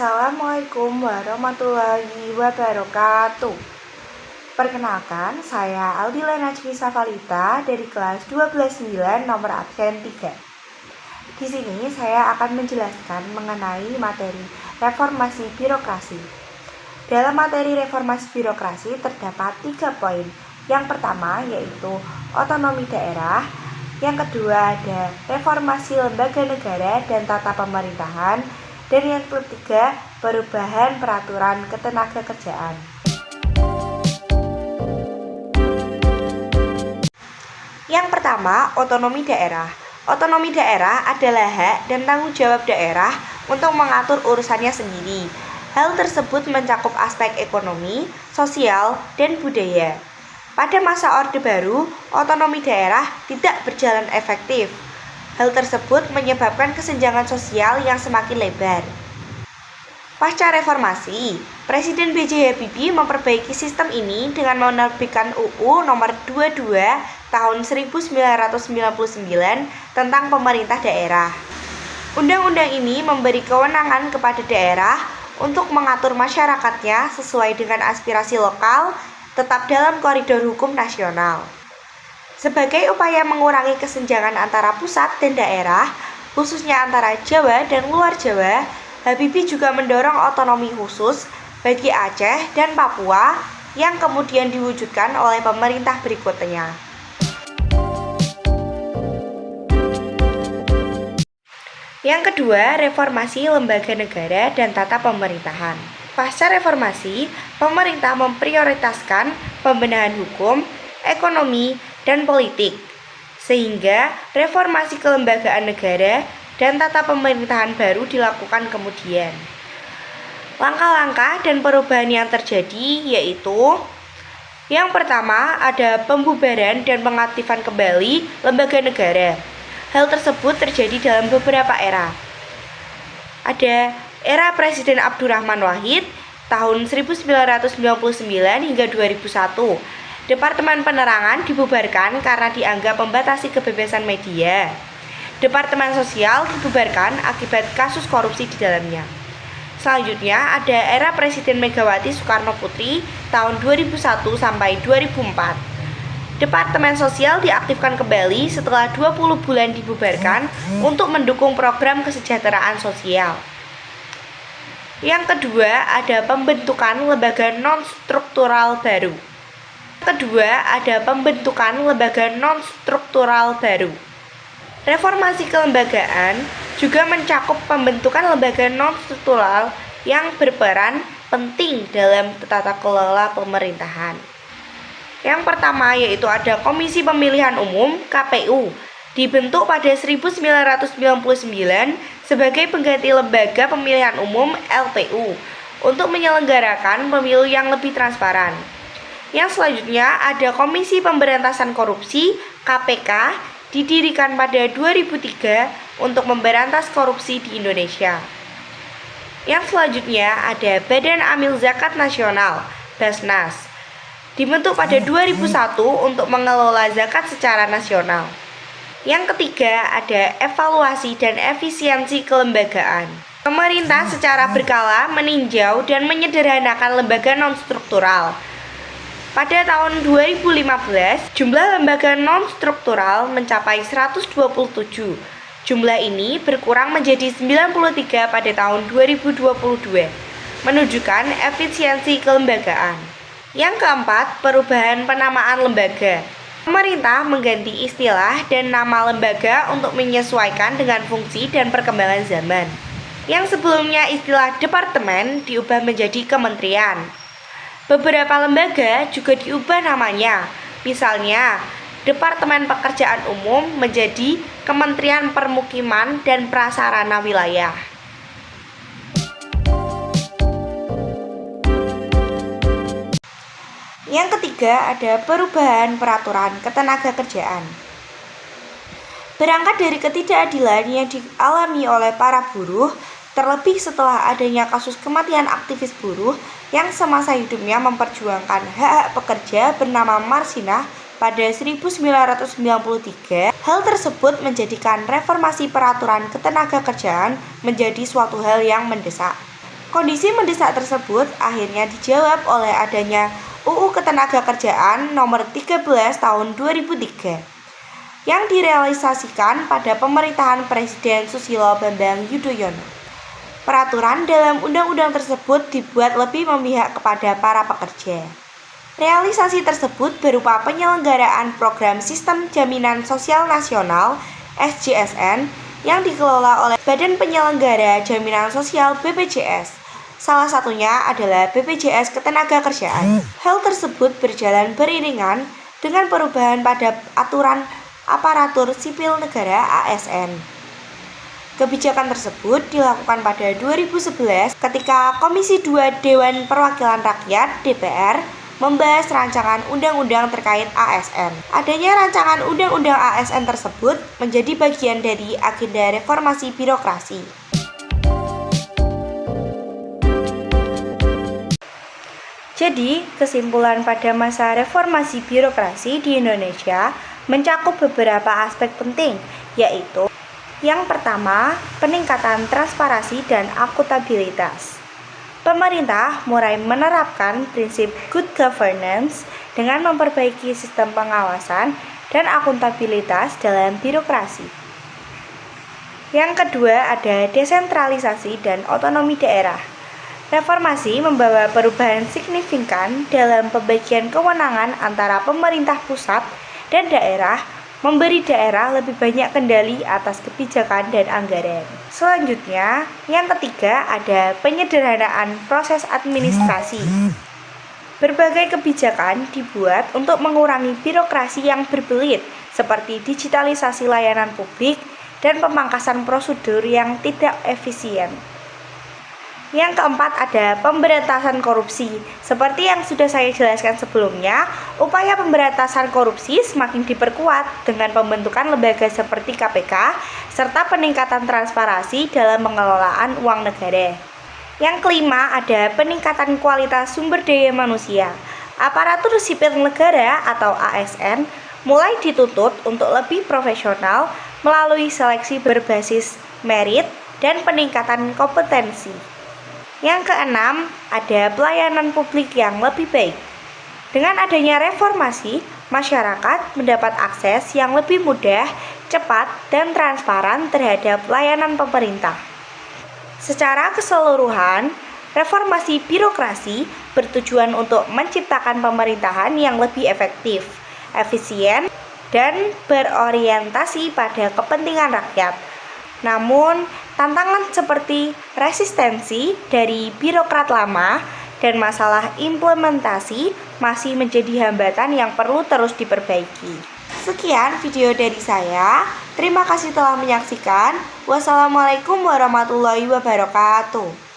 Assalamualaikum warahmatullahi wabarakatuh. Perkenalkan, saya Aldila Najmi Safalita dari kelas 12-9 nomor absen 3. Di sini saya akan menjelaskan mengenai materi reformasi birokrasi. Dalam materi reformasi birokrasi terdapat 3 poin. Yang pertama yaitu otonomi daerah, yang kedua ada reformasi lembaga negara dan tata pemerintahan, dan yang ketiga perubahan peraturan ketenagakerjaan. Yang pertama, otonomi daerah. Otonomi daerah adalah hak dan tanggung jawab daerah untuk mengatur urusannya sendiri. Hal tersebut mencakup aspek ekonomi, sosial, dan budaya. Pada masa Orde Baru, otonomi daerah tidak berjalan efektif. Hal tersebut menyebabkan kesenjangan sosial yang semakin lebar. Pasca reformasi, Presiden B.J. Habibie memperbaiki sistem ini dengan menerbitkan UU Nomor 22 Tahun 1999 tentang pemerintah daerah. Undang-undang ini memberi kewenangan kepada daerah untuk mengatur masyarakatnya sesuai dengan aspirasi lokal, tetap dalam koridor hukum nasional. Sebagai upaya mengurangi kesenjangan antara pusat dan daerah, khususnya antara Jawa dan luar Jawa, Habibie juga mendorong otonomi khusus bagi Aceh dan Papua yang kemudian diwujudkan oleh pemerintah berikutnya. Yang kedua, reformasi lembaga negara dan tata pemerintahan. Pasca reformasi, pemerintah memprioritaskan pembenahan hukum, ekonomi, dan politik, sehingga reformasi kelembagaan negara dan tata pemerintahan baru dilakukan kemudian. Langkah-langkah dan perubahan yang terjadi yaitu: yang pertama ada pembubaran dan pengaktifan kembali lembaga negara. Hal tersebut terjadi dalam beberapa era. Ada era Presiden Abdurrahman Wahid tahun 1999 hingga 2001. Departemen Penerangan dibubarkan karena dianggap membatasi kebebasan media. Departemen Sosial dibubarkan akibat kasus korupsi di dalamnya. Selanjutnya ada era Presiden Megawati Soekarno Putri tahun 2001 sampai 2004. Departemen Sosial diaktifkan kembali setelah 20 bulan dibubarkan untuk mendukung program kesejahteraan sosial. Yang kedua ada pembentukan lembaga non-struktural baru. Reformasi kelembagaan juga mencakup pembentukan lembaga non-struktural yang berperan penting dalam tata kelola pemerintahan. Yang pertama yaitu ada Komisi Pemilihan Umum (KPU), dibentuk pada 1999 sebagai pengganti Lembaga Pemilihan Umum (LPU) untuk menyelenggarakan pemilu yang lebih transparan. Yang selanjutnya ada Komisi Pemberantasan Korupsi (KPK), didirikan pada 2003 untuk memberantas korupsi di Indonesia. Yang selanjutnya ada Badan Amil Zakat Nasional (Basnas), dibentuk pada 2001 untuk mengelola zakat secara nasional. Yang ketiga ada evaluasi dan efisiensi kelembagaan. Pemerintah secara berkala meninjau dan menyederhanakan lembaga non-struktural. Pada tahun 2015, jumlah lembaga non-struktural mencapai 127. Jumlah ini berkurang menjadi 93 pada tahun 2022, menunjukkan efisiensi kelembagaan. Yang keempat, perubahan penamaan lembaga. Pemerintah mengganti istilah dan nama lembaga untuk menyesuaikan dengan fungsi dan perkembangan zaman. Yang sebelumnya istilah departemen diubah menjadi kementerian. Beberapa lembaga juga diubah namanya, misalnya Departemen Pekerjaan Umum menjadi Kementerian Permukiman dan Prasarana Wilayah. Yang ketiga ada perubahan peraturan ketenagakerjaan. Berangkat dari ketidakadilan yang dialami oleh para buruh, terlebih setelah adanya kasus kematian aktivis buruh yang semasa hidupnya memperjuangkan hak-hak pekerja bernama Marsinah pada 1993, hal tersebut menjadikan reformasi peraturan ketenagakerjaan menjadi suatu hal yang mendesak. Kondisi mendesak tersebut akhirnya dijawab oleh adanya UU Ketenagakerjaan Nomor 13 Tahun 2003 yang direalisasikan pada pemerintahan Presiden Susilo Bambang Yudhoyono. Peraturan dalam undang-undang tersebut dibuat lebih memihak kepada para pekerja. Realisasi tersebut berupa penyelenggaraan program Sistem Jaminan Sosial Nasional (SJSN) yang dikelola oleh Badan Penyelenggara Jaminan Sosial (BPJS). Salah satunya adalah BPJS Ketenagakerjaan. Hal tersebut berjalan beriringan dengan perubahan pada aturan aparatur sipil negara (ASN). Kebijakan tersebut dilakukan pada 2011 ketika Komisi 2 Dewan Perwakilan Rakyat (DPR) membahas rancangan undang-undang terkait ASN. Adanya rancangan undang-undang ASN tersebut menjadi bagian dari agenda reformasi birokrasi. Jadi, kesimpulan pada masa reformasi birokrasi di Indonesia mencakup beberapa aspek penting, yaitu yang pertama, peningkatan transparansi dan akuntabilitas. Pemerintah mulai menerapkan prinsip good governance dengan memperbaiki sistem pengawasan dan akuntabilitas dalam birokrasi. Yang kedua, ada desentralisasi dan otonomi daerah. Reformasi membawa perubahan signifikan dalam pembagian kewenangan antara pemerintah pusat dan daerah, memberi daerah lebih banyak kendali atas kebijakan dan anggaran. Selanjutnya, yang ketiga ada penyederhanaan proses administrasi. Berbagai kebijakan dibuat untuk mengurangi birokrasi yang berbelit, seperti digitalisasi layanan publik dan pemangkasan prosedur yang tidak efisien. Yang keempat ada pemberantasan korupsi. Seperti yang sudah saya jelaskan sebelumnya, upaya pemberantasan korupsi semakin diperkuat dengan pembentukan lembaga seperti KPK serta peningkatan transparansi dalam pengelolaan uang negara. Yang kelima ada peningkatan kualitas sumber daya manusia. Aparatur sipil negara atau ASN mulai dituntut untuk lebih profesional melalui seleksi berbasis merit dan peningkatan kompetensi. Yang keenam, ada pelayanan publik yang lebih baik. Dengan adanya reformasi, masyarakat mendapat akses yang lebih mudah, cepat, dan transparan terhadap layanan pemerintah. Secara keseluruhan, reformasi birokrasi bertujuan untuk menciptakan pemerintahan yang lebih efektif, efisien, dan berorientasi pada kepentingan rakyat. Namun, tantangan seperti resistensi dari birokrat lama dan masalah implementasi masih menjadi hambatan yang perlu terus diperbaiki. Sekian video dari saya. Terima kasih telah menyaksikan. Wassalamualaikum warahmatullahi wabarakatuh.